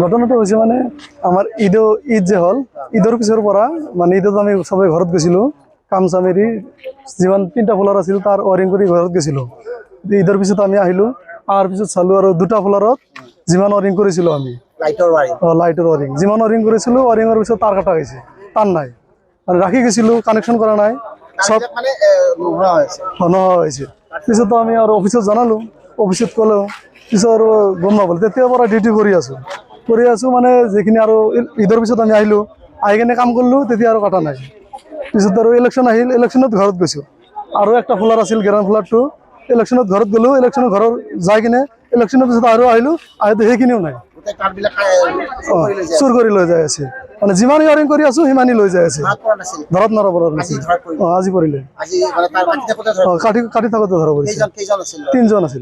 ঘটনাটা হয়েছে মানে আমাৰ ঈদ যে হল ঈদেৰ পিছৰ পৰা মানে ঈদত আমি সবাই ঘৰত গৈছিলো কাম চামেৰি যিমান 3টা ফ্লোৰ আছিল তাৰ ওয়াৰিং কৰি ঘৰত গৈছিলো ঈদেৰ পিছত আমি আহিলো আৰ পিছত চালো আৰু 2টা ফ্লোৰত যিমান ওয়াৰিং কৰিছিলো আমি লাইটৰ ওয়াৰিং যিমান ওয়াৰিং কৰিছিলো ওয়াৰিংৰ পিছত তাৰ কাটা গৈছে তাৰ নাই মানে ৰাখি গৈছিলো কানেকশন কৰা নাই সব মানে নোহোৱা হৈছে পিছত আমি আৰু অফিসত জনালো অফিসত ক'লো পিছত আৰু গম নাপালো তেতিয়াৰ পৰা ডিউটি কৰি আছো মানে যিখিনি আৰু ঈদৰ পিছত আমি আহিলো আহি কিনে কাম কৰিলো তেতিয়া আৰু কাটা নাই পিছত আৰু ইলেকশ্যন আহিল ইলেকশ্যনত ঘৰত গৈছো আৰু একটা ফ্লোৰ আছিল গ্ৰাউণ্ড ফ্লোৰটো ইলেকশ্যনত ঘৰত গ'লো ইলেকশ্যনৰ ঘৰৰ যাই কিনে ইলেকশ্যনৰ পিছত আৰু আহিলো আহিতো সেইখিনিও নাই চুৰ কৰি লৈ যাই আছে মানে যিমান ইয়াৰিং কৰি আছো সিমানেই লৈ যাই আছে ধৰত নৰবৰ আজি পৰিলে কাটি থাকোঁতে ধৰা পৰিছে 3জন আছিল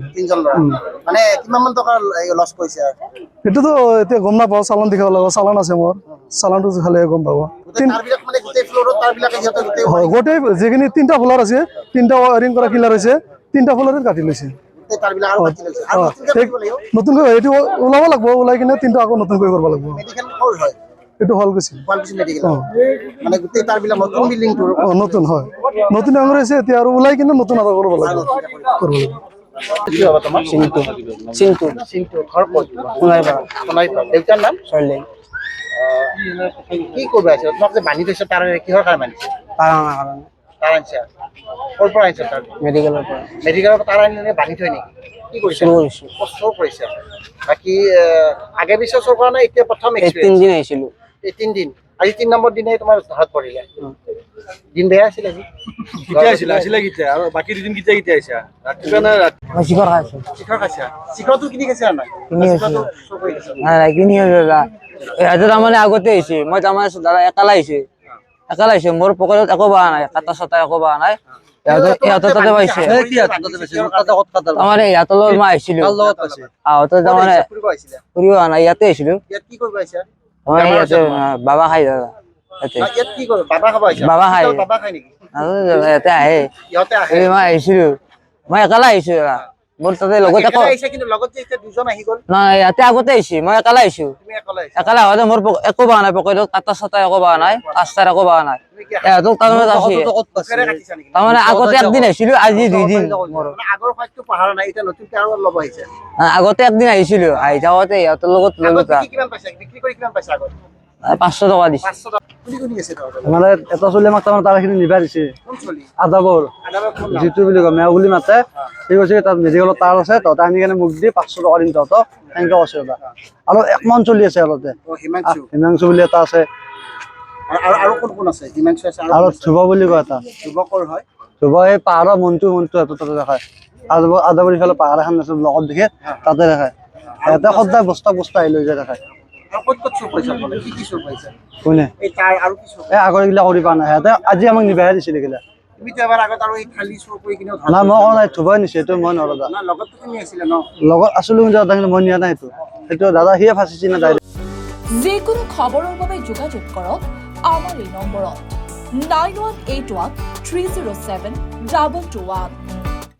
সেইটোতো এতিয়া গম নাপাওঁ চালান দেখাব লাগিব চালান আছে মোৰ চালানটো খালে গম পাব গোটেই যিখিনি 3টা ফ্লোৰ আছে 3টা ৱায়াৰিং কৰা কিলাৰ হৈছে 3টা ফ্লোৰত কাটি লৈছে নতুনকৈ এইটো ওলাব লাগিব ওলাই কিনে 3টা আকৌ নতুনকৈ কৰিব লাগিব এইটো হল গৈছে নতুন হয় নতুন ডাঙৰ হৈছে এতিয়া আৰু ওলাই কিনে নতুন এটা কৰিব লাগিব কি কৰবে আছে তোমাক যে বান্ধি থৈছে তাৰ কিহৰ কাৰণে বান্ধিছে তাৰ আনছা ক'ৰ পৰা আনছা তাৰ মেডিকেলৰ তাৰ আনি বান্ধি থৈ নেকি কি কৰিছে কষ্ট কৰিছে বাকি আগে পিছে চোৰ কৰা নাই এতিয়া প্ৰথম এক্সপেৰিয়েন্স 3 দিন আহিছিল এই 3 দিন আজি 3 নম্বৰ দিনে তোমাৰ ধৰত পৰিলে দিন বেয়া আছিল আজি কিটা আছিল কিটা আৰু বাকি দুদিন কিটা আইছা ৰাতিপুৱা না শিখৰ খাইছা শিখৰটো কিনি খাইছা নাই কিনি এটা তাৰমানে আগতে আহিছে মই তাৰমানে দাদা একালা আহিছে মোৰ পকেটত একো বাহা নাই কাটা চাটা একো বাহা নাই ইহঁতৰ তাতে পাইছে তাৰমানে ইহঁতৰ লগত মই আহিছিলো তাৰমানে ফুৰিব অহা নাই ইয়াতে আহিছিলো কি কৰিব আহিছা বাবা খাই দাদা ইয়াত কি কৰিব বাবা খাই নেকি ইয়াতে আহে মই আহিছিলো মই একালা আহিছো দাদা মোৰ তাতে লগত নাই ইয়াতে আগতে আহিছে মই একালা আহিছো একালা হওঁতে মোৰ একো বাহা নাই পকেটত কাটা চাটা একো বাহা নাই কাষ্টাৰ একো বাহা নাই তাৰমানে আগতে একদিন আহিছিলো আজি 2 দিন আগতে একদিন আহিছিলো আহি যাওঁতে ইহঁতৰ লগত 500 টকা দিছে মানে এটা চলি আমাক তাৰমানে তাৰাখিনি নিবাই দিছে আদাবৰ যিটো বুলি কয় মেও বুলি মাতে সি কৈছে তাত মেডিকেলত তাৰ আছে তহঁতে আনি কেনে মোক দি 500 টকা দিম তহঁতক এনেকৈ কৈছে আৰু 1 মান চলি আছে অলপতে হিমাংশু বুলি এটা আছে আৰু কোন আছে হিমাংশু আছে আৰু ধ্ৰুৱ বুলি কয় এটা যুৱকৰ হয় ধ্ৰুৱ এই পাহাৰৰ মনটো তাতে দেখায় আদাবৰি ফালে পাহাৰ এখন আছে লগত দেখে তাতে দেখায় সিহঁতে সদায় বস্তা আহি লৈ যায় দেখায় কোনে এই আগৰ এইগিলা কৰি পোৱা নাই সিহঁতে আজি আমাক নিবাহে দিছিল এইগিলা নাই মই কোৱা নাই ধুবাই নিছে এইটো মই নলগা লগত আছিলো কিন্তু মই নিয়া নাই সেইটো দাদা সিয়ে ফাঁচিছে না ডাইৰেক্ট যিকোনো খবৰৰ বাবে যোগাযোগ কৰক আমাৰ এই নম্বৰত 9181 307 221